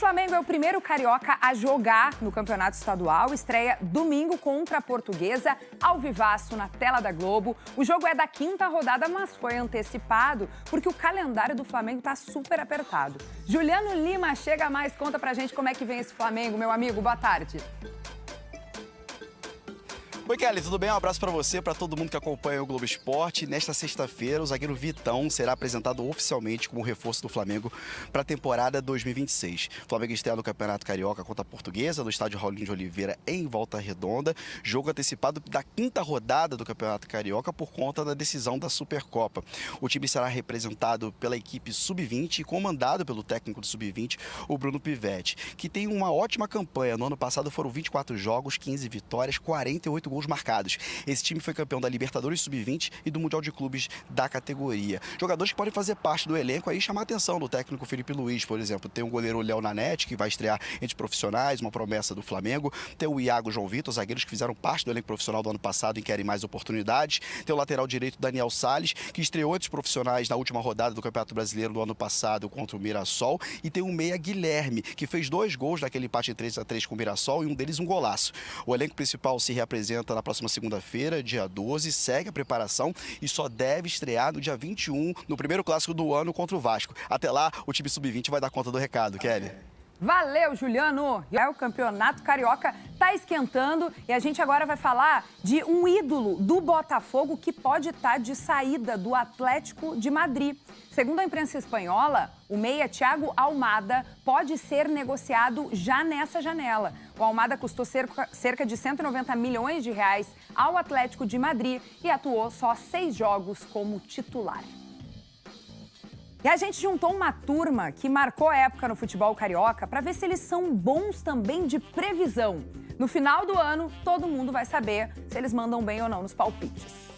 Flamengo é o primeiro carioca a jogar no Campeonato Estadual. Estreia domingo contra a Portuguesa, ao vivaço na tela da Globo. O jogo é da 5ª rodada, mas foi antecipado porque o calendário do Flamengo está super apertado. Juliano Lima chega mais, conta pra gente como é que vem esse Flamengo, meu amigo. Boa tarde. Oi, Kelly, tudo bem? Um abraço para você, para todo mundo que acompanha o Globo Esporte. Nesta sexta-feira, o zagueiro Vitão será apresentado oficialmente como reforço do Flamengo para a temporada 2026. O Flamengo estreia no Campeonato Carioca contra a Portuguesa, no estádio Raulino de Oliveira, em Volta Redonda. Jogo antecipado da 5ª rodada do Campeonato Carioca por conta da decisão da Supercopa. O time será representado pela equipe Sub-20 e comandado pelo técnico do Sub-20, o Bruno Pivetti, que tem uma ótima campanha. No ano passado foram 24 jogos, 15 vitórias, 48 gols marcados. Esse time foi campeão da Libertadores Sub-20 e do Mundial de Clubes da categoria. Jogadores que podem fazer parte do elenco aí chamar a atenção do técnico Felipe Luiz, por exemplo. Tem o goleiro Léo Nanete, que vai estrear entre profissionais, uma promessa do Flamengo. Tem o Iago João Vitor, zagueiros que fizeram parte do elenco profissional do ano passado e querem mais oportunidades. Tem o lateral direito Daniel Salles, que estreou entre os profissionais na última rodada do Campeonato Brasileiro do ano passado contra o Mirassol. E tem o meia Guilherme, que fez 2 gols naquele empate em 3-3 com o Mirassol e um deles um golaço. O elenco principal se reapresenta na próxima segunda-feira, dia 12, segue a preparação e só deve estrear no dia 21, no primeiro clássico do ano contra o Vasco. Até lá, o time Sub-20 vai dar conta do recado, Kelly. Valeu, Juliano! O Campeonato Carioca está esquentando e a gente agora vai falar de um ídolo do Botafogo que pode estar de saída do Atlético de Madrid. Segundo a imprensa espanhola, o meia Thiago Almada pode ser negociado já nessa janela. O Almada custou cerca de 190 milhões de reais ao Atlético de Madrid e atuou só 6 jogos como titular. E a gente juntou uma turma que marcou a época no futebol carioca para ver se eles são bons também de previsão. No final do ano, todo mundo vai saber se eles mandam bem ou não nos palpites.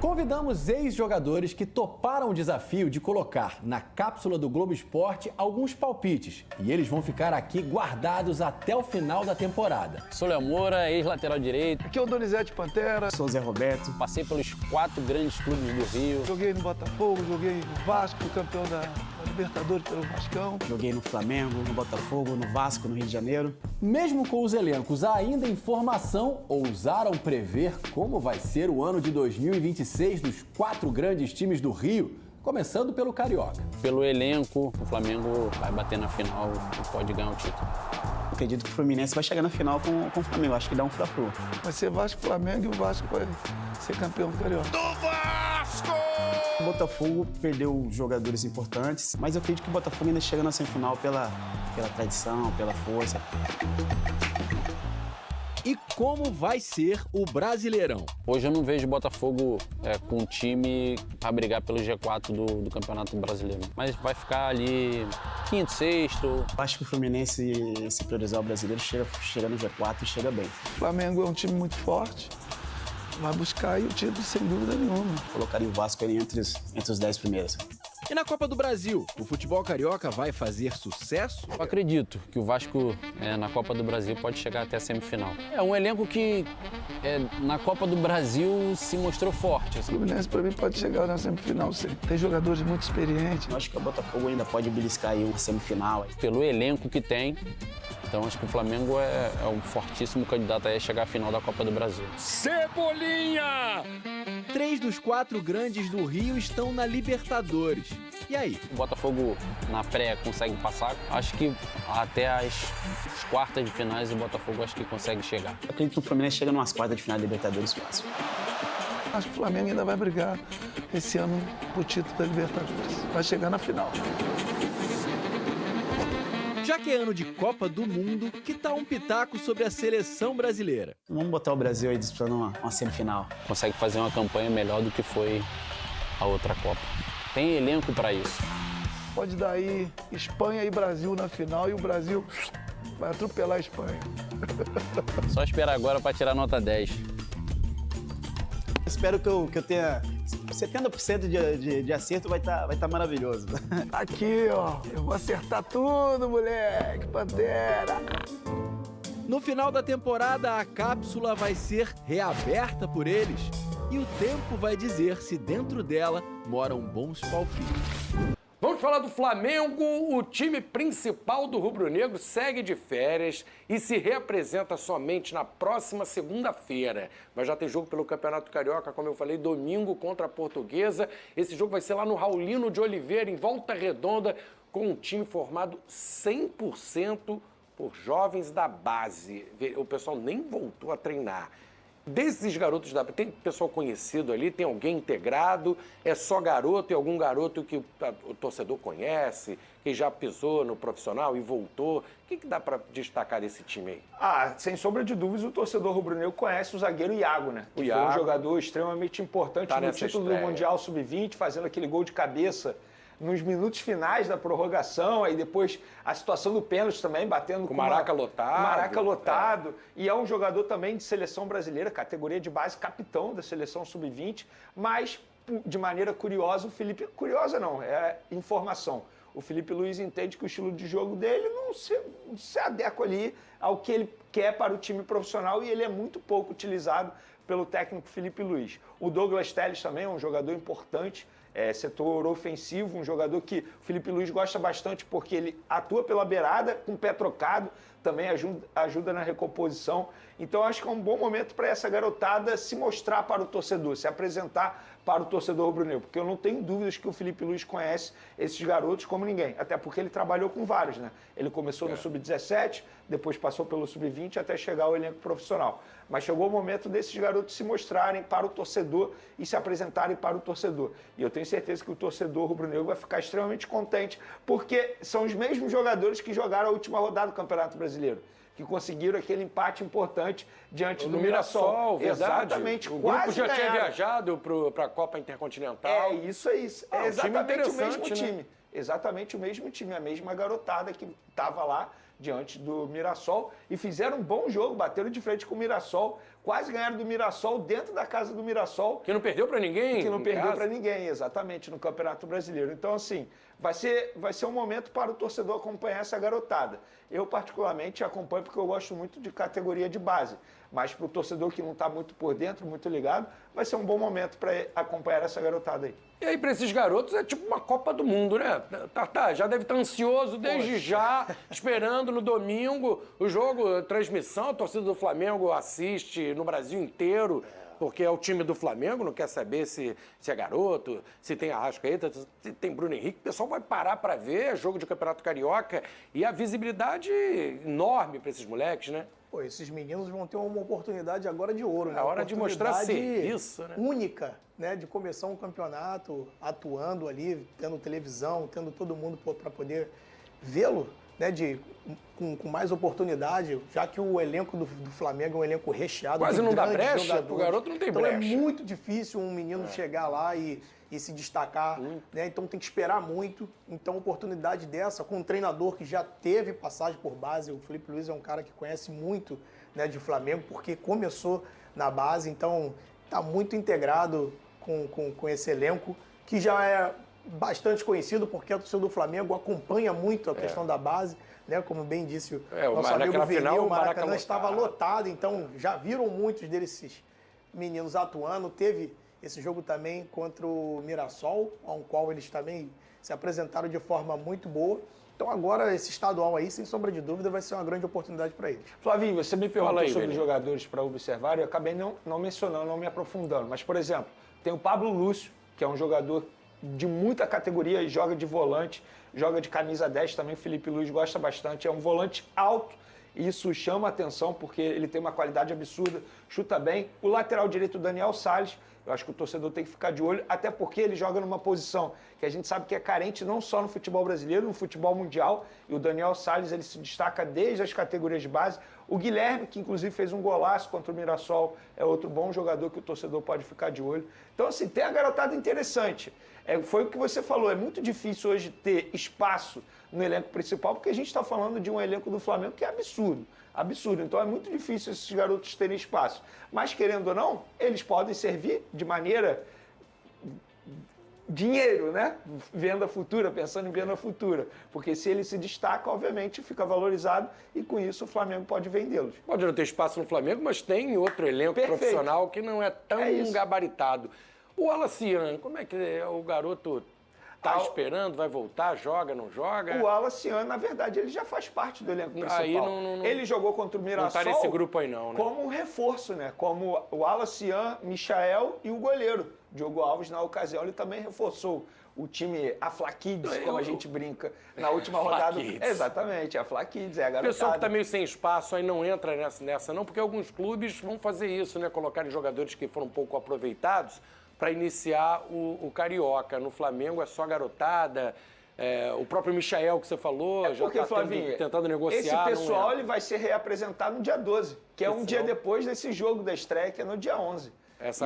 Convidamos ex-jogadores que toparam o desafio de colocar na cápsula do Globo Esporte alguns palpites. E eles vão ficar aqui guardados até o final da temporada. Sou Léo Moura, ex-lateral direito. Aqui é o Donizete Pantera. Sou Zé Roberto. Passei pelos 4 grandes clubes do Rio. Joguei no Botafogo, joguei no Vasco, fui campeão da Libertadores pelo Vascão. Joguei no Flamengo, no Botafogo, no Vasco, no Rio de Janeiro. Mesmo com os elencos ainda em formação, ousaram prever como vai ser o ano de 2026 dos 4 grandes times do Rio, começando pelo Carioca. Pelo elenco, o Flamengo vai bater na final e pode ganhar o título. Acredito que o Fluminense vai chegar na final com o Flamengo. Acho que dá um fla-flu. Vai ser Vasco e Flamengo e o Vasco vai ser campeão do Carioca. Do Vasco! O Botafogo perdeu jogadores importantes, mas eu acredito que o Botafogo ainda chega na semifinal pela tradição, pela força. E como vai ser o Brasileirão? Hoje eu não vejo o Botafogo com um time para brigar pelo G4 do Campeonato Brasileiro. Mas vai ficar ali 5º, 6º. Acho que o Fluminense, se priorizar o brasileiro, chega no G4 e chega bem. O Flamengo é um time muito forte. Vai buscar aí o título sem dúvida nenhuma. Colocaria o Vasco ali entre os 10 primeiros. E na Copa do Brasil, o futebol carioca vai fazer sucesso? Eu acredito que o Vasco, na Copa do Brasil, pode chegar até a semifinal. É um elenco que, na Copa do Brasil, se mostrou forte. O Fluminense, para mim, pode chegar na semifinal, sim. Tem jogadores muito experientes. Eu acho que o Botafogo ainda pode beliscar aí uma semifinal. Pelo elenco que tem, então acho que o Flamengo é um fortíssimo candidato a chegar à final da Copa do Brasil. Cebolinha! 3 dos 4 grandes do Rio estão na Libertadores. E aí? O Botafogo, na pré, consegue passar. Acho que até as quartas de finais o Botafogo acho que consegue chegar. Eu acredito que o Fluminense chega numas quartas de final da Libertadores fácil. Acho que o Flamengo ainda vai brigar esse ano pro título da Libertadores. Vai chegar na final. Já que é ano de Copa do Mundo, que tal um pitaco sobre a seleção brasileira? Vamos botar o Brasil aí disputando uma semifinal. Consegue fazer uma campanha melhor do que foi a outra Copa. Tem elenco para isso. Pode dar aí Espanha e Brasil na final e o Brasil vai atropelar a Espanha. Só esperar agora para tirar nota 10. Espero que eu tenha 70% de acerto, vai tá maravilhoso. Aqui, ó, eu vou acertar tudo, moleque, Pantera. No final da temporada, a cápsula vai ser reaberta por eles. E o tempo vai dizer se dentro dela moram bons palpites. Vamos falar do Flamengo. O time principal do rubro-negro segue de férias e se reapresenta somente na próxima segunda-feira. Mas já tem jogo pelo Campeonato Carioca, como eu falei, domingo contra a Portuguesa. Esse jogo vai ser lá no Raulino de Oliveira, em Volta Redonda, com um time formado 100% por jovens da base. O pessoal nem voltou a treinar. Desses garotos, tem pessoal conhecido ali, tem alguém integrado, é só garoto e algum garoto que o torcedor conhece, que já pisou no profissional e voltou. O que dá para destacar desse time aí? Sem sombra de dúvidas, o torcedor rubro-negro conhece o zagueiro Iago, né? O que Iago foi um jogador extremamente importante no título do Mundial Sub-20, fazendo aquele gol de cabeça nos minutos finais da prorrogação, aí depois a situação do pênalti também, batendo com o Maraca lotado. Maraca lotado. E é um jogador também de seleção brasileira, categoria de base, capitão da seleção Sub-20, mas, de maneira curiosa, o Felipe... Curiosa não, é informação. O Felipe Luiz entende que o estilo de jogo dele não se adequa ali ao que ele quer para o time profissional e ele é muito pouco utilizado pelo técnico Felipe Luiz. O Douglas Telles também é um jogador importante, setor ofensivo, um jogador que o Felipe Luiz gosta bastante porque ele atua pela beirada, com o pé trocado, também ajuda na recomposição. Então, acho que é um bom momento para essa garotada se mostrar para o torcedor, se apresentar para o torcedor rubro-negro, porque eu não tenho dúvidas que o Felipe Luiz conhece esses garotos como ninguém, até porque ele trabalhou com vários, né? Ele começou no Sub-17, depois passou pelo Sub-20 até chegar ao elenco profissional. Mas chegou o momento desses garotos se mostrarem para o torcedor e se apresentarem para o torcedor. E eu tenho certeza que o torcedor rubro-negro vai ficar extremamente contente, porque são os mesmos jogadores que jogaram a última rodada do Campeonato Brasileiro, que conseguiram aquele empate importante diante do Mirassol. Verdade. Exatamente. O quase grupo já tinha ganharam. viajado para a Copa Intercontinental. É isso aí. É exatamente o mesmo time. Né? Exatamente o mesmo time, a mesma garotada que estava lá diante do Mirassol e fizeram um bom jogo, bateram de frente com o Mirassol, quase ganharam do Mirassol dentro da casa do Mirassol. Que não perdeu para ninguém. Que não perdeu para ninguém, exatamente, no Campeonato Brasileiro. Então, assim, vai ser um momento para o torcedor acompanhar essa garotada. Eu, particularmente, acompanho porque eu gosto muito de categoria de base. Mas para o torcedor que não está muito por dentro, muito ligado, vai ser um bom momento para acompanhar essa garotada aí. E aí, para esses garotos, é tipo uma Copa do Mundo, né? Já deve estar ansioso desde já, esperando no domingo o jogo, a transmissão, a torcida do Flamengo assiste no Brasil inteiro, porque é o time do Flamengo, não quer saber se é garoto, se tem Arrascaeta, se tem Bruno Henrique. O pessoal vai parar para ver jogo de Campeonato Carioca e a visibilidade enorme para esses moleques, né? Pô, esses meninos vão ter uma oportunidade agora de ouro, né? É hora de mostrar serviço, né? Única, né? De começar um campeonato atuando ali, tendo televisão, tendo todo mundo para poder vê-lo, né? Com mais oportunidade, já que o elenco do Flamengo é um elenco recheado. Quase não dá brecha, o garoto não tem brecha. Então é muito difícil um menino chegar lá e se destacar, né? Então tem que esperar muito. Então, oportunidade dessa, com um treinador que já teve passagem por base, o Felipe Luiz é um cara que conhece muito, né, de Flamengo, porque começou na base, então está muito integrado com esse elenco, que já é bastante conhecido, porque a torcida do Flamengo acompanha muito a questão da base, né? Como bem disse o nosso amigo Venil, o Maracanã estava lotado, então já viram muitos desses meninos atuando. Teve esse jogo também contra o Mirassol, ao qual eles também se apresentaram de forma muito boa. Então agora esse estadual aí, sem sombra de dúvida, vai ser uma grande oportunidade para eles. Flavinho, você me perguntou sobre os jogadores para observar e eu acabei não mencionando, não me aprofundando. Mas, por exemplo, tem o Pablo Lúcio, que é um jogador de muita categoria, joga de volante, joga de camisa 10 também, o Felipe Luiz gosta bastante. É um volante alto, e isso chama a atenção porque ele tem uma qualidade absurda, chuta bem. O lateral direito, Daniel Salles, eu acho que o torcedor tem que ficar de olho, até porque ele joga numa posição que a gente sabe que é carente não só no futebol brasileiro, no futebol mundial. E o Daniel Salles, ele se destaca desde as categorias de base. O Guilherme, que inclusive fez um golaço contra o Mirassol, é outro bom jogador que o torcedor pode ficar de olho. Então, assim, tem a garotada interessante. Foi o que você falou, é muito difícil hoje ter espaço no elenco principal, porque a gente está falando de um elenco do Flamengo que é absurdo. Absurdo. Então é muito difícil esses garotos terem espaço. Mas, querendo ou não, eles podem servir de maneira dinheiro, né? Venda futura, pensando em venda futura. Porque se ele se destaca, obviamente, fica valorizado e com isso o Flamengo pode vendê-los. Pode não ter espaço no Flamengo, mas tem outro elenco profissional que não é tão gabaritado. O Alacian, como é que o garoto tá esperando, vai voltar, joga, não joga? O Alacian, na verdade, ele já faz parte do elenco principal. Aí ele jogou contra o Mirassol não tá nesse grupo aí não, né? Como um reforço, né? Como o Alacian, Michael e o goleiro. Diogo Alves, na ocasião, ele também reforçou o time, a Flaquides, como a gente brinca, na última rodada. Exatamente, a Flaquides, é a garotada. O pessoal que tá meio sem espaço aí não entra nessa não, porque alguns clubes vão fazer isso, né? Colocarem jogadores que foram um pouco aproveitados para iniciar o Carioca. No Flamengo é só garotada. O próprio Michael que você falou já está tentando negociar. Esse pessoal ele vai ser reapresentado no dia 12, que é um dia depois desse jogo da estreia, que é no dia 11.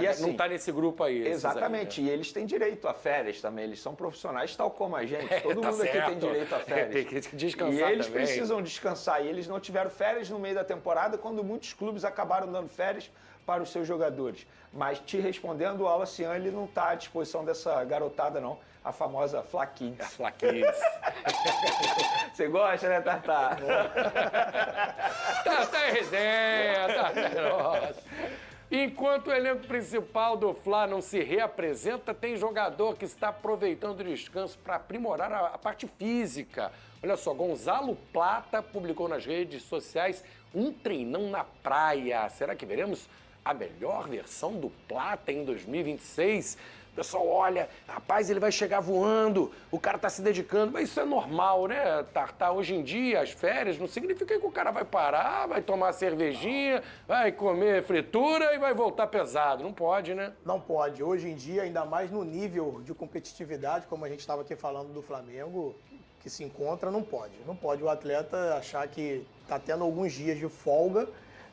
E assim, não está nesse grupo aí. Exatamente, aí, né? E eles têm direito a férias também, eles são profissionais tal como a gente, todo mundo aqui tem direito a férias. Tem que descansar e eles também. precisam descansar, e eles não tiveram férias no meio da temporada, quando muitos clubes acabaram dando férias para os seus jogadores. Mas te respondendo, o Alacian, ele não está à disposição dessa garotada não, a famosa Flaquides. A Flaquides. Você gosta, né, Tartar? Tartar é resenha, Tartar. Nossa. Enquanto o elenco principal do Fla não se reapresenta, tem jogador que está aproveitando o descanso para aprimorar a parte física. Olha só, Gonzalo Plata publicou nas redes sociais um treinão na praia. Será que veremos a melhor versão do Plata em 2026? O pessoal olha, rapaz, ele vai chegar voando, o cara tá se dedicando, mas isso é normal, né, Tartar? Hoje em dia, as férias não significa que o cara vai parar, vai tomar cervejinha, vai comer fritura e vai voltar pesado. Não pode, né? Não pode. Hoje em dia, ainda mais no nível de competitividade, como a gente estava aqui falando do Flamengo, que se encontra, não pode. Não pode o atleta achar que tá tendo alguns dias de folga,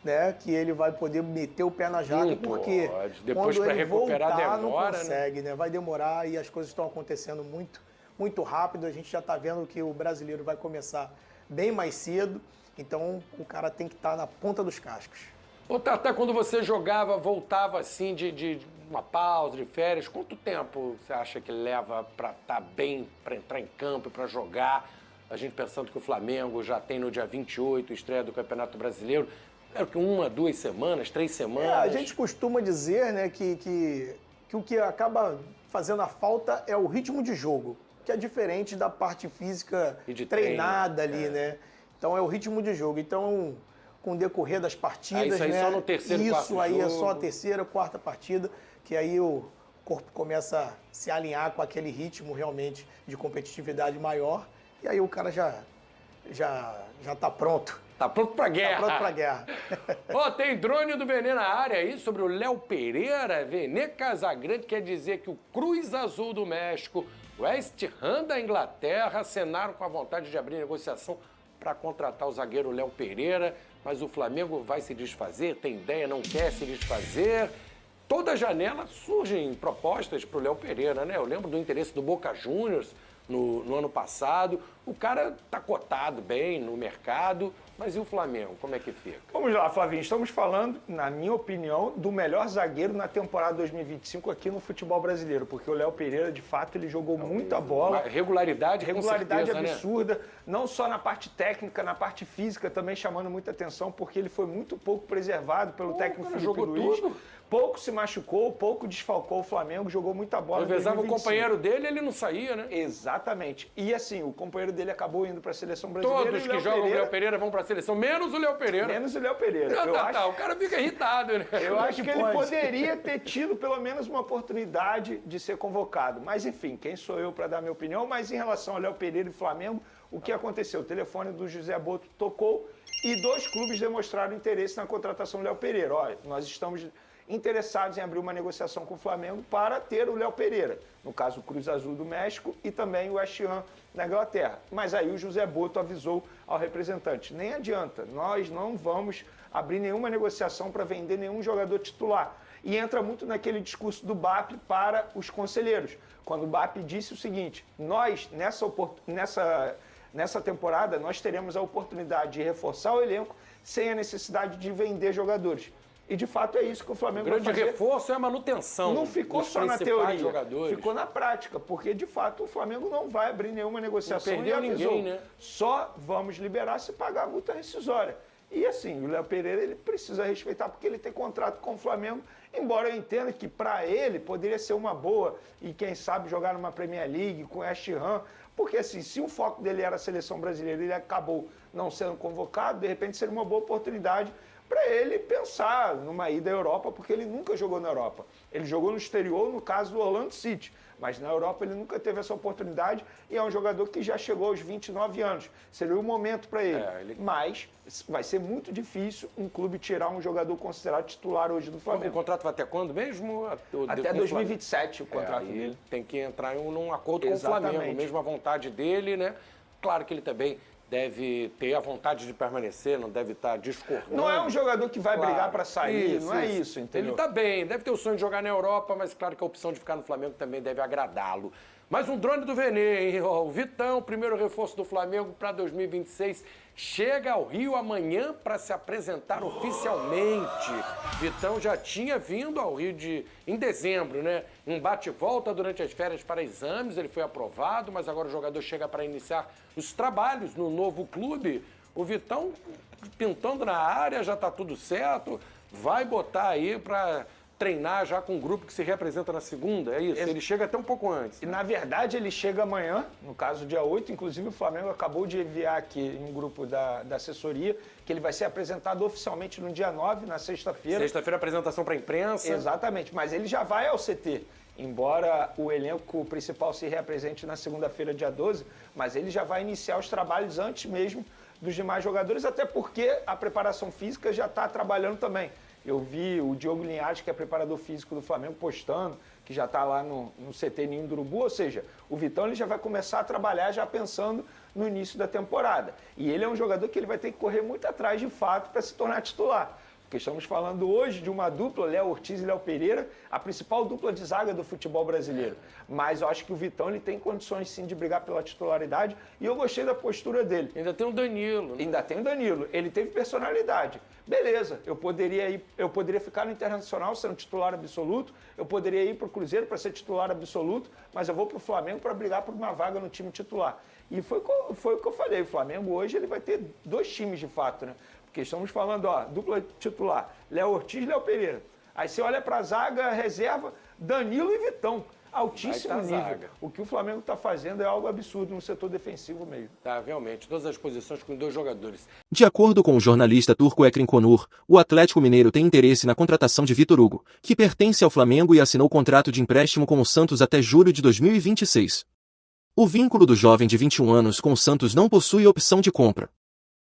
né, que ele vai poder meter o pé na jaca, porque depois quando ele recuperar voltar, demora, não consegue, né? Vai demorar e as coisas estão acontecendo muito rápido. A gente já está vendo que o brasileiro vai começar bem mais cedo, então o cara tem que estar na ponta dos cascos. Ô, Tata, quando você jogava, voltava assim de uma pausa, de férias, quanto tempo você acha que leva para estar bem, para entrar em campo e para jogar? A gente pensando que o Flamengo já tem no dia 28 estreia do Campeonato Brasileiro. Espero que 1, 2 semanas, 3 semanas. A gente costuma dizer, né, que o que acaba fazendo a falta é o ritmo de jogo, que é diferente da parte física treinada ali, né? Então é o ritmo de jogo. Então, com o decorrer das partidas, isso aí, né? Só no terceiro, isso aí jogo. É só a terceira, quarta partida, que aí o corpo começa a se alinhar com aquele ritmo realmente de competitividade maior, e aí o cara já tá pronto. Tá pronto pra guerra. Tá pronto pra guerra. Ó, tem drone do Venê na área aí sobre o Léo Pereira. Venê Casagrande quer dizer que o Cruz Azul do México, o West Ham da Inglaterra acenaram com a vontade de abrir negociação para contratar o zagueiro Léo Pereira, mas o Flamengo vai se desfazer, tem ideia, não quer se desfazer. Toda janela surgem propostas para o Léo Pereira, né? Eu lembro do interesse do Boca Juniors no ano passado. O cara tá cotado bem no mercado, mas e o Flamengo? Como é que fica? Vamos lá, Flavinho. Estamos falando, na minha opinião, do melhor zagueiro na temporada 2025 aqui no futebol brasileiro, porque o Léo Pereira, de fato, ele jogou muita bola. Regularidade certeza, absurda, né? Não só na parte técnica, na parte física também chamando muita atenção, porque ele foi muito pouco preservado pelo técnico Felipe Luiz. Pouco se machucou, pouco desfalcou o Flamengo, jogou muita bola. Revezava o companheiro dele, ele não saía, né? Exatamente. E assim, o companheiro dele acabou indo para a seleção brasileira. Todos que jogam o Léo Pereira vão para a seleção, menos o Léo Pereira. Menos o Léo Pereira. O cara fica irritado, né? Eu acho que ele poderia ter tido pelo menos uma oportunidade de ser convocado. Mas enfim, quem sou eu para dar minha opinião? Mas em relação ao Léo Pereira e Flamengo, o que aconteceu? O telefone do José Boto tocou e 2 clubes demonstraram interesse na contratação do Léo Pereira. Olha, nós estamos interessados em abrir uma negociação com o Flamengo para ter o Léo Pereira. No caso, o Cruz Azul do México e também o West Ham da Inglaterra. Mas aí o José Boto avisou ao representante, nem adianta, nós não vamos abrir nenhuma negociação para vender nenhum jogador titular. E entra muito naquele discurso do BAP para os conselheiros. Quando o BAP disse o seguinte, nós, nessa temporada, nós teremos a oportunidade de reforçar o elenco sem a necessidade de vender jogadores. E de fato é isso que o Flamengo O grande vai fazer. reforço é a manutenção. Não ficou dos só na principais teoria, jogadores. ficou na prática, porque de fato o Flamengo não vai abrir nenhuma negociação. Não perdeu e avisou, ninguém, né? Só vamos liberar se pagar a multa rescisória. E assim, o Léo Pereira ele precisa respeitar porque ele tem contrato com o Flamengo, embora eu entenda que para ele poderia ser uma boa e quem sabe jogar numa Premier League com West Ham, porque assim, se o foco dele era a seleção brasileira e ele acabou não sendo convocado, de repente seria uma boa oportunidade para ele pensar numa ida à Europa, porque ele nunca jogou na Europa. Ele jogou no exterior, no caso do Orlando City, mas na Europa ele nunca teve essa oportunidade e é um jogador que já chegou aos 29 anos. Seria o momento para ele. Mas vai ser muito difícil um clube tirar um jogador considerado titular hoje do Flamengo. O contrato vai até quando mesmo? Até 2027 o contrato aí dele. Tem que entrar num acordo com o Exatamente. Flamengo, mesmo a vontade dele, né? Claro que ele também deve ter a vontade de permanecer, não deve estar discordando. Não é um jogador que vai brigar para sair, Isso, não é isso. isso, entendeu? Ele está bem, deve ter o sonho de jogar na Europa, mas claro que a opção de ficar no Flamengo também deve agradá-lo. Mais um drone do Venê, hein? O Vitão, primeiro reforço do Flamengo para 2026, chega ao Rio amanhã para se apresentar oficialmente. Vitão já tinha vindo ao Rio em dezembro, né? Um bate-volta durante as férias para exames, ele foi aprovado, mas agora o jogador chega para iniciar os trabalhos no novo clube. O Vitão pintando na área, já está tudo certo, vai botar aí para treinar já com um grupo que se representa na segunda, é isso? Ele chega até um pouco antes. E, na verdade, ele chega amanhã, no caso, dia 8. Inclusive, o Flamengo acabou de enviar aqui em um grupo da assessoria que ele vai ser apresentado oficialmente no dia 9, na sexta-feira. Sexta-feira, apresentação para a imprensa. Exatamente, mas ele já vai ao CT. Embora o elenco principal se reapresente na segunda-feira, dia 12, mas ele já vai iniciar os trabalhos antes mesmo dos demais jogadores, até porque a preparação física já está trabalhando também. Eu vi o Diogo Linhares, que é preparador físico do Flamengo, postando, que já está lá no CT Ninho do Urubu, ou seja, o Vitão ele já vai começar a trabalhar já pensando no início da temporada. E ele é um jogador que ele vai ter que correr muito atrás de fato para se tornar titular. Porque estamos falando hoje de uma dupla, Léo Ortiz e Léo Pereira, a principal dupla de zaga do futebol brasileiro. Mas eu acho que o Vitão ele tem condições sim de brigar pela titularidade e eu gostei da postura dele. Ainda tem o Danilo. Né? Ainda tem o Danilo. Ele teve personalidade. Beleza, eu poderia ficar no Internacional sendo titular absoluto, eu poderia ir para o Cruzeiro para ser titular absoluto, mas eu vou para o Flamengo para brigar por uma vaga no time titular. E foi o que eu falei, o Flamengo hoje ele vai ter dois times de fato, né? Porque estamos falando, dupla titular, Léo Ortiz e Léo Pereira. Aí você olha para a zaga, reserva, Danilo e Vitão. Altíssimo nível. Zaga. O que o Flamengo está fazendo é algo absurdo no setor defensivo mesmo. Tá, realmente. Todas as posições com 2 jogadores. De acordo com o jornalista turco Ekrim Konur, o Atlético Mineiro tem interesse na contratação de Vitor Hugo, que pertence ao Flamengo e assinou contrato de empréstimo com o Santos até julho de 2026. O vínculo do jovem de 21 anos com o Santos não possui opção de compra.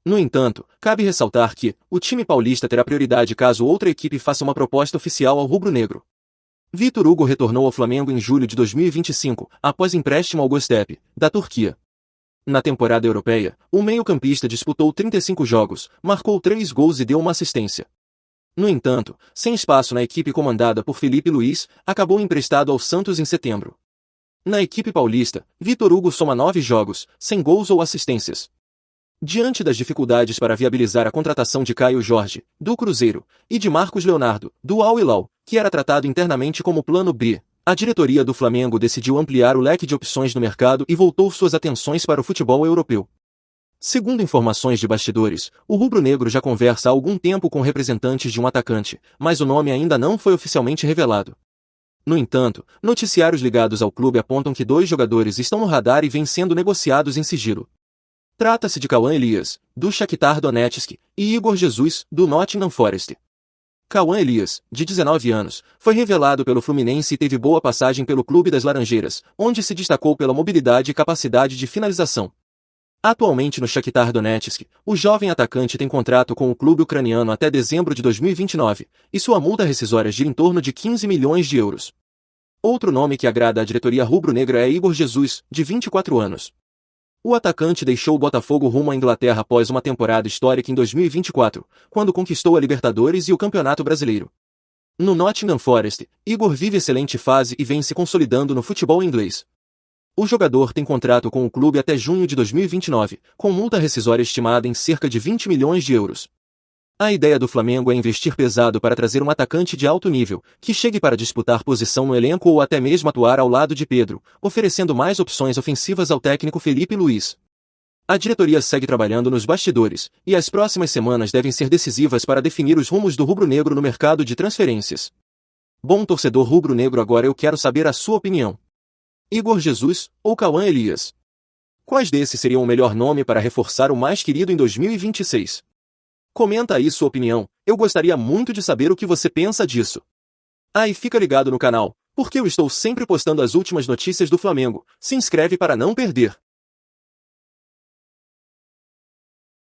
No entanto, cabe ressaltar que o time paulista terá prioridade caso outra equipe faça uma proposta oficial ao rubro-negro. Vitor Hugo retornou ao Flamengo em julho de 2025, após empréstimo ao Göztepe, da Turquia. Na temporada europeia, o meio-campista disputou 35 jogos, marcou 3 gols e deu uma assistência. No entanto, sem espaço na equipe comandada por Felipe Luiz, acabou emprestado ao Santos em setembro. Na equipe paulista, Vitor Hugo soma 9 jogos, sem gols ou assistências. Diante das dificuldades para viabilizar a contratação de Caio Jorge, do Cruzeiro, e de Marcos Leonardo, do Al Hilal, que era tratado internamente como plano B, a diretoria do Flamengo decidiu ampliar o leque de opções no mercado e voltou suas atenções para o futebol europeu. Segundo informações de bastidores, o rubro-negro já conversa há algum tempo com representantes de um atacante, mas o nome ainda não foi oficialmente revelado. No entanto, noticiários ligados ao clube apontam que 2 jogadores estão no radar e vêm sendo negociados em sigilo. Trata-se de Cauã Elias, do Shakhtar Donetsk, e Igor Jesus, do Nottingham Forest. Cauã Elias, de 19 anos, foi revelado pelo Fluminense e teve boa passagem pelo Clube das Laranjeiras, onde se destacou pela mobilidade e capacidade de finalização. Atualmente no Shakhtar Donetsk, o jovem atacante tem contrato com o clube ucraniano até dezembro de 2029, e sua multa rescisória gira em torno de 15 milhões de euros. Outro nome que agrada à diretoria rubro-negra é Igor Jesus, de 24 anos. O atacante deixou o Botafogo rumo à Inglaterra após uma temporada histórica em 2024, quando conquistou a Libertadores e o Campeonato Brasileiro. No Nottingham Forest, Igor vive excelente fase e vem se consolidando no futebol inglês. O jogador tem contrato com o clube até junho de 2029, com multa rescisória estimada em cerca de 20 milhões de euros. A ideia do Flamengo é investir pesado para trazer um atacante de alto nível, que chegue para disputar posição no elenco ou até mesmo atuar ao lado de Pedro, oferecendo mais opções ofensivas ao técnico Felipe Luiz. A diretoria segue trabalhando nos bastidores, e as próximas semanas devem ser decisivas para definir os rumos do rubro-negro no mercado de transferências. Bom torcedor rubro-negro, agora eu quero saber a sua opinião. Igor Jesus ou Cauã Elias? Quais desses seriam o melhor nome para reforçar o mais querido em 2026? Comenta aí sua opinião, eu gostaria muito de saber o que você pensa disso. E fica ligado no canal, porque eu estou sempre postando as últimas notícias do Flamengo. Se inscreve para não perder.